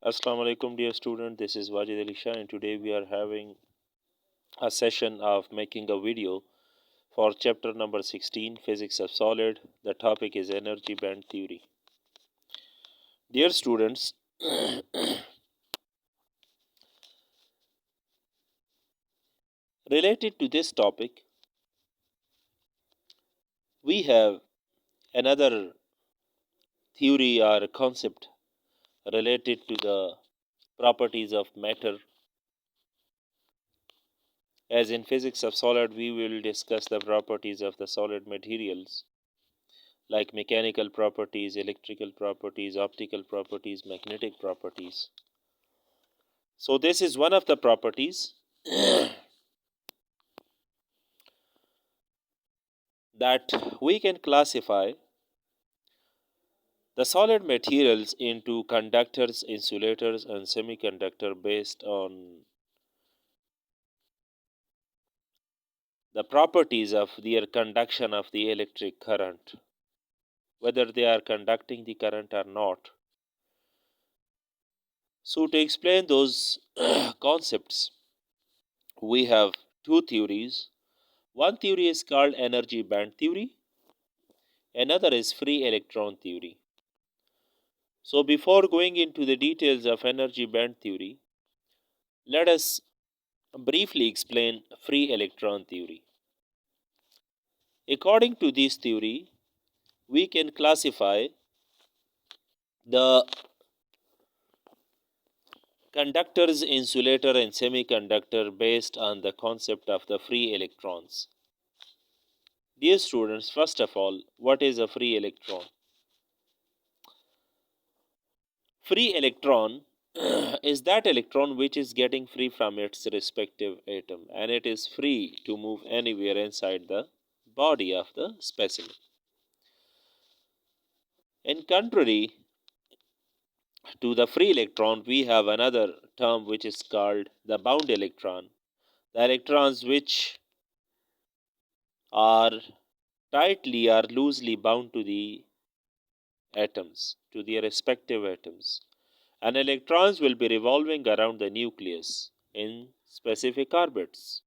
Assalamu alaikum, dear student. This is Wajid Ali Shah, and today we are having a session of making a video for chapter number 16, Physics of Solid. The topic is energy band theory. Dear students, related to this topic, we have another theory or concept related to the properties of matter. As in physics of solid, we will discuss the properties of the solid materials like mechanical properties, electrical properties, optical properties, magnetic properties. So, this is one of the properties that we can classify the solid materials into conductors, insulators, and semiconductor based on the properties of their conduction of the electric current, whether they are conducting the current or not. So, to explain those concepts, we have two theories. One theory is called energy band theory, another is free electron theory. So, before going into the details of energy band theory, let us briefly explain free electron theory. According to this theory, we can classify the conductors, insulator, and semiconductor based on the concept of the free electrons. Dear students, first of all, what is a free electron? Free electron is that electron which is getting free from its respective atom, and it is free to move anywhere inside the body of the specimen. In contrary to the free electron, we have another term which is called the bound electron. The electrons which are tightly or loosely bound to the atoms, to their respective atoms. And electrons will be revolving around the nucleus in specific orbits.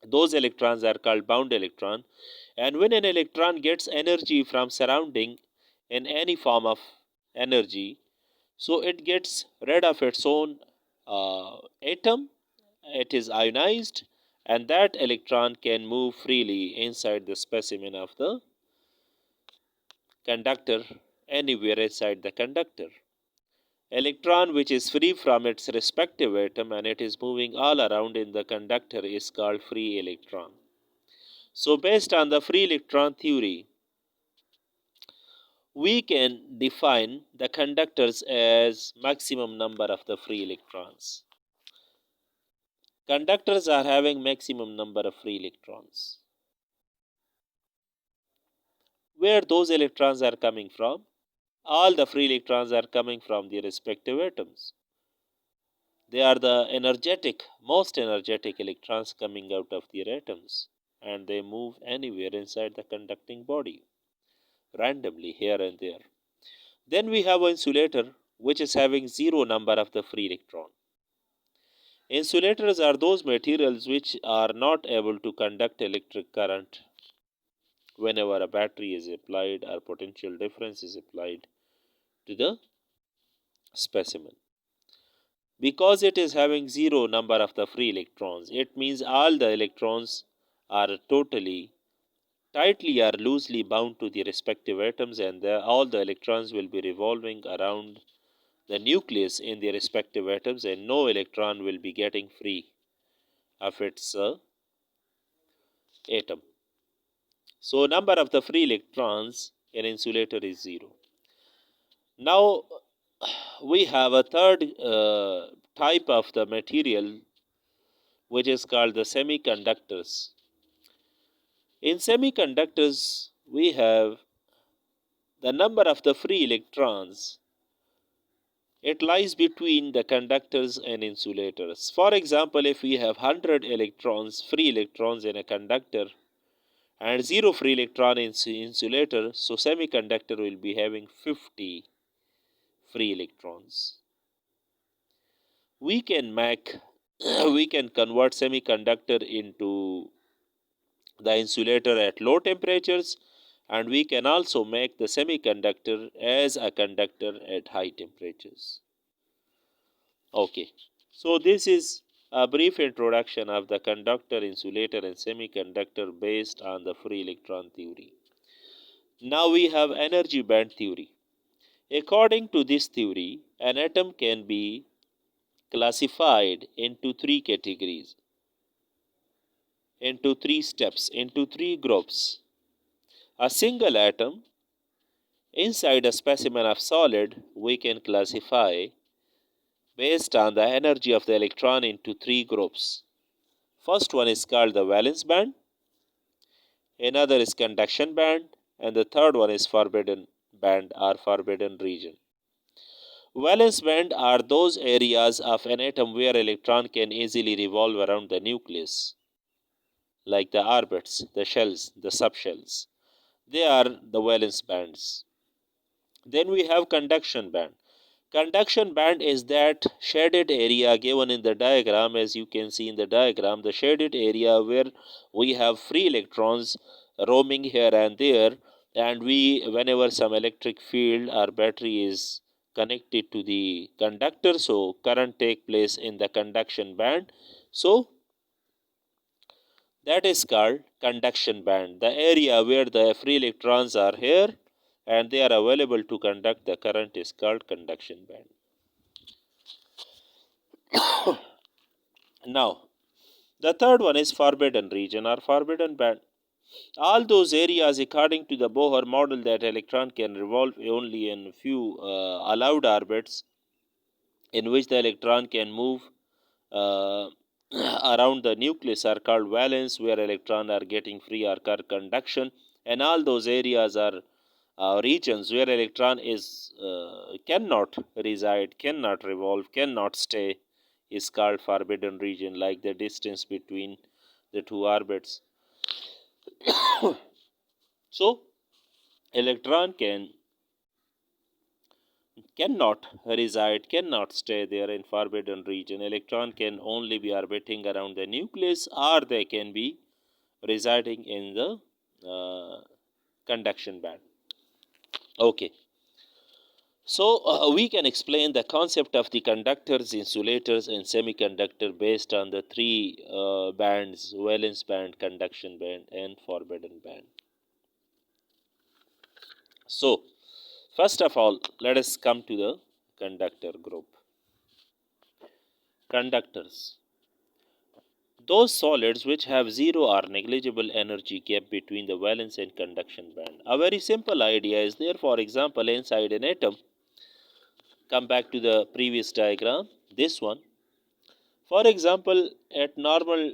Those electrons are called bound electron, and when an electron gets energy from surrounding in any form of energy, so it gets rid of its own atom, it is ionized, and that electron can move freely inside the specimen of the conductor, anywhere inside the conductor. Electron which is free from its respective atom and it is moving all around in the conductor is called free electron. So, based on the free electron theory, we can define the conductors as maximum number of the free electrons. Conductors are having maximum number of free electrons. Where those electrons are coming from? All the free electrons are coming from their respective atoms. They are the most energetic electrons coming out of their atoms, and they move anywhere inside the conducting body, randomly here and there. Then we have an insulator which is having zero number of the free electron. Insulators are those materials which are not able to conduct electric current whenever a battery is applied or potential difference is applied to the specimen. Because it is having zero number of the free electrons, it means all the electrons are tightly or loosely bound to the respective atoms, and all the electrons will be revolving around the nucleus in their respective atoms, and no electron will be getting free of its atom. So, number of the free electrons in insulator is zero. Now, we have a third type of the material which is called the semiconductors. In semiconductors, we have the number of the free electrons. It lies between the conductors and insulators. For example, if we have 100 electrons, free electrons in a conductor, and zero free electron in insulator, so semiconductor will be having 50 free electrons. we can make we can convert semiconductor into the insulator at low temperatures, and we can also make the semiconductor as a conductor at high temperatures. Okay, so this is a brief introduction of the conductor, insulator, and semiconductor based on the free electron theory. Now we have energy band theory. According to this theory, an atom can be classified into three categories, into three steps, into three groups. A single atom inside a specimen of solid we can classify based on the energy of the electron into three groups. First one is called the valence band, another is conduction band, and the third one is forbidden band or forbidden region. Valence band are those areas of an atom where electron can easily revolve around the nucleus, like the orbits, the shells, the subshells. They are the valence bands. Then we have conduction band. Conduction band is that shaded area given in the diagram. As you can see in the diagram, the shaded area where we have free electrons roaming here and there, and we, whenever some electric field or battery is connected to the conductor, so current take place in the conduction band. So that is called conduction band, the area where the free electrons are here and they are available to conduct the current is called conduction band. Now, the third one is forbidden region or forbidden band. All those areas, according to the Bohr model, that electron can revolve only in few allowed orbits, in which the electron can move uh, around the nucleus, are called valence, where electrons are getting free or conduction, and all those areas are regions where electron is cannot reside, cannot revolve, cannot stay, is called forbidden region, like the distance between the two orbits. So electron cannot reside, cannot stay there in forbidden region. Electron can only be orbiting around the nucleus, or they can be residing in the conduction band. Okay. So we can explain the concept of the conductors, insulators, and semiconductor based on the three bands: valence band, conduction band, and forbidden band. So, first of all, let us come to the conductor group. Conductors. Those solids which have zero or negligible energy gap between the valence and conduction band. A very simple idea is there. For example, inside an atom, come back to the previous diagram, this one. For example, at normal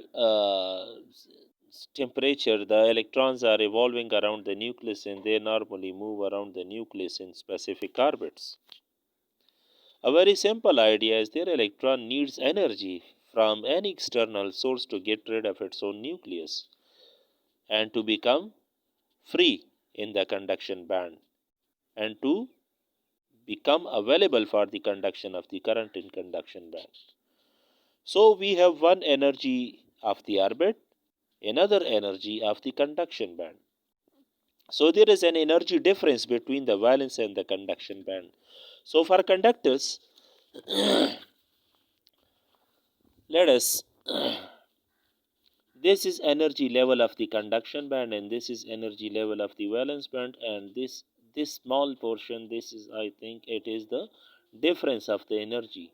temperature, the electrons are revolving around the nucleus and they normally move around the nucleus in specific orbits. A very simple idea is their electron needs energy from any external source to get rid of its own nucleus and to become free in the conduction band and to become available for the conduction of the current in conduction band. So we have one energy of the orbit, another energy of the conduction band. So there is an energy difference between the valence and the conduction band. So for conductors, let us this is energy level of the conduction band and this is energy level of the valence band, and this small portion, this is, I think it is the difference of the energy.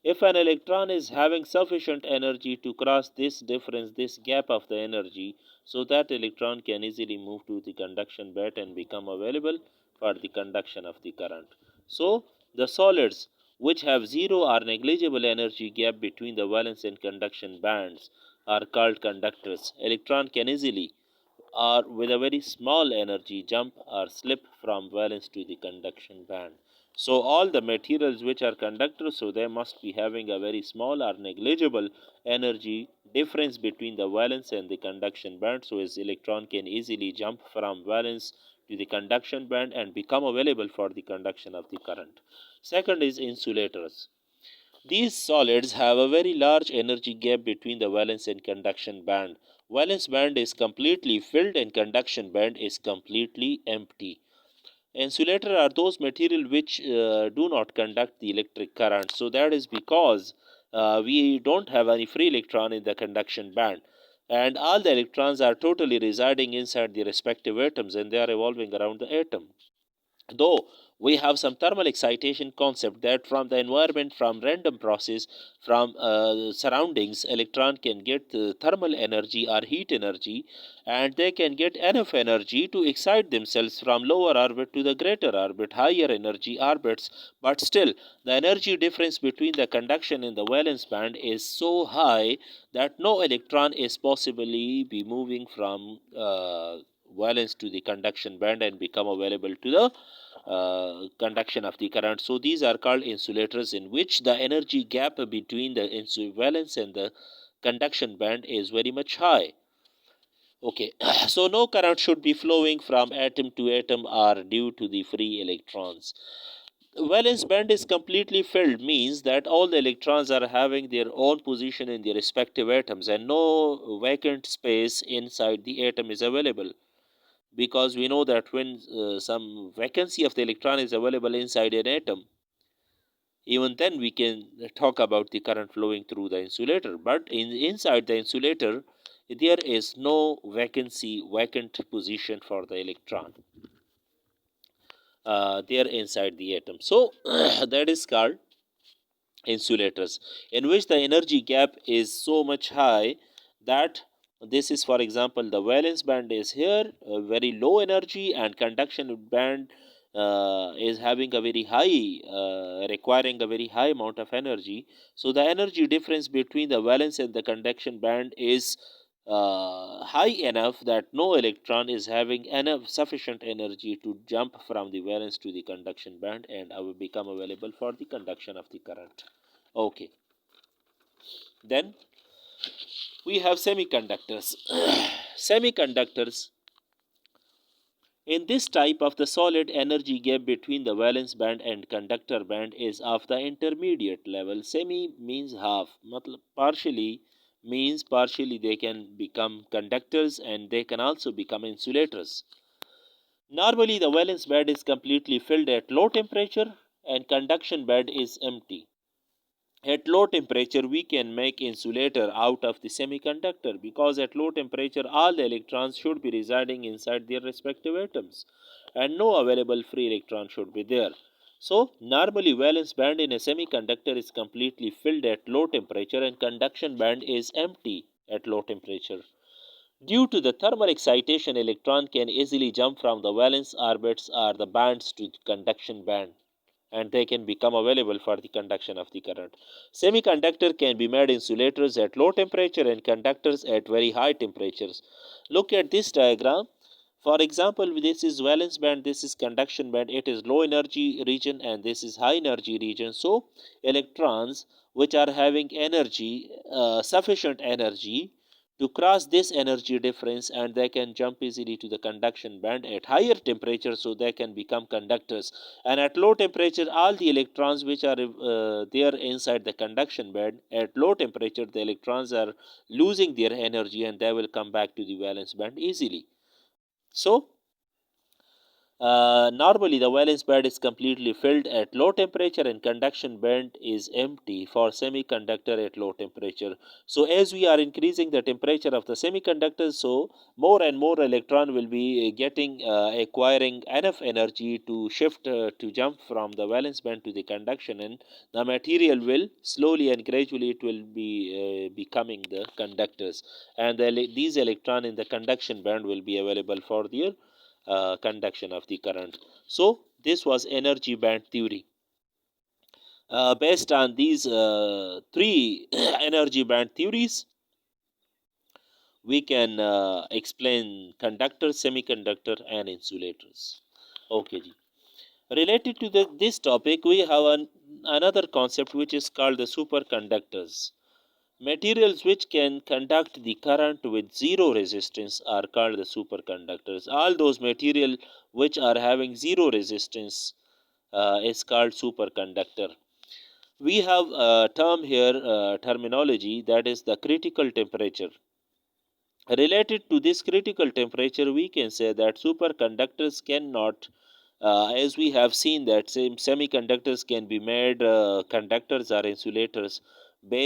If an electron is having sufficient energy to cross this difference, this gap of the energy, so that electron can easily move to the conduction band and become available for the conduction of the current. So the solids which have zero or negligible energy gap between the valence and conduction bands are called conductors. Electron can easily or with a very small energy jump or slip from valence to the conduction band. So all the materials which are conductors, so they must be having a very small or negligible energy difference between the valence and the conduction band, so as electron can easily jump from valence to the conduction band and become available for the conduction of the current. Second is insulators. These solids have a very large energy gap between the valence and conduction band. Valence band is completely filled and conduction band is completely empty. Insulator are those material which do not conduct the electric current. So that is because we don't have any free electron in the conduction band. And all the electrons are totally residing inside the respective atoms and they are revolving around the atom. Though we have some thermal excitation concept that from the environment, from random process, from surroundings, electron can get thermal energy or heat energy, and they can get enough energy to excite themselves from lower orbit to the greater orbit, higher energy orbits. But still, the energy difference between the conduction and the valence band is so high that no electron is possibly be moving from valence to the conduction band and become available to the conduction of the current. So these are called insulators, in which the energy gap between the valence and the conduction band is very much high. Okay, so no current should be flowing from atom to atom or due to the free electrons. Valence band is completely filled means that all the electrons are having their own position in their respective atoms and no vacant space inside the atom is available, because we know that when some vacancy of the electron is available inside an atom, even then we can talk about the current flowing through the insulator. But inside the insulator, there is no vacant position for the electron there inside the atom. So that is called insulators, in which the energy gap is so much high that this is, for example, the valence band is here, very low energy, and conduction band is having a very high, requiring a very high amount of energy. So the energy difference between the valence and the conduction band is high enough that no electron is having enough sufficient energy to jump from the valence to the conduction band and will become available for the conduction of the current. Okay, then we have semiconductors. Semiconductors, in this type of the solid, energy gap between the valence band and conductor band is of the intermediate level. Semi means half, partially means partially they can become conductors and they can also become insulators. Normally the valence band is completely filled at low temperature and conduction band is empty. At low temperature, we can make insulator out of the semiconductor, because at low temperature, all the electrons should be residing inside their respective atoms and no available free electron should be there. So, normally valence band in a semiconductor is completely filled at low temperature and conduction band is empty at low temperature. Due to the thermal excitation, electron can easily jump from the valence orbits or the bands to the conduction band, and they can become available for the conduction of the current. Semiconductor can be made insulators at low temperature and conductors at very high temperatures. Look at this diagram. For example, this is valence band, this is conduction band, it is low energy region and this is high energy region. So electrons which are having energy, sufficient energy to cross this energy difference, and they can jump easily to the conduction band at higher temperature, so they can become conductors. And at low temperature, all the electrons which are there inside the conduction band, at low temperature the electrons are losing their energy and they will come back to the valence band easily. So normally, the valence band is completely filled at low temperature and conduction band is empty for semiconductor at low temperature. So, as we are increasing the temperature of the semiconductors, so more and more electron will be acquiring enough energy to shift to jump from the valence band to the conduction, and the material will slowly and gradually it will be becoming the conductors, and these electron in the conduction band will be available for their conduction of the current. So this was energy band theory. Based on these three energy band theories, we can explain conductors, semiconductor, and insulators. Okay, ji. Related to this topic, we have another concept which is called the superconductors. Materials which can conduct the current with zero resistance are called the superconductors. All those material which are having zero resistance is called superconductor. We have a term here, terminology, that is the critical temperature. Related to this critical temperature, we can say that superconductors cannot, as we have seen that same semiconductors can be made conductors or insulators based